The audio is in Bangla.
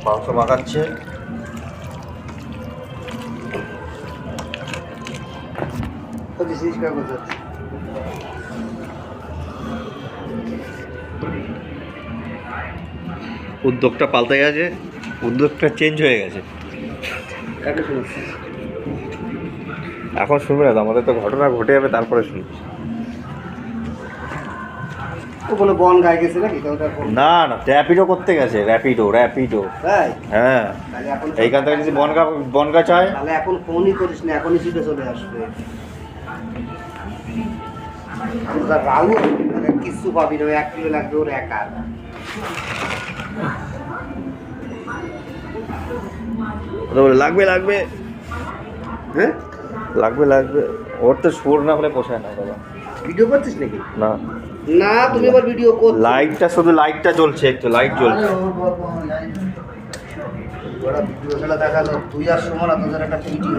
মাংস মাখাচ্ছে। উদ্যোগটা পাল্টে গেছে, উদ্যোগটা চেঞ্জ হয়ে গেছে। এখন শুনবে না তো, আমাদের তো ঘটনা ঘটে যাবে তারপরে শুনবে। কোনো বন গায়ে গেছে নাকি? না না, র্যাপিডো করতে গেছে, র্যাপিডো। তাই? হ্যাঁ, এইখান থেকে যদি বনগা চায় তাহলে এখন ফোনই করিস না, এখনই সিটে চলে আসবে। রাহু কিচ্ছু পাবি না, 1 কিলো লাগবে ওর একার। লাগবে হ্যাঁ, লাগবে। ওর তো সুর না হলে পোষায় না বাবা। ভিডিও করছিস নাকি? না না, তুমি এবার ভিডিও করছো। লাইটটা শুধু লাইটটা জ্বলছে, একটু লাইট জ্বলছে। ভিডিও খেলা দেখালো, তুই আর সুমন তোদের একটা ভিডিও।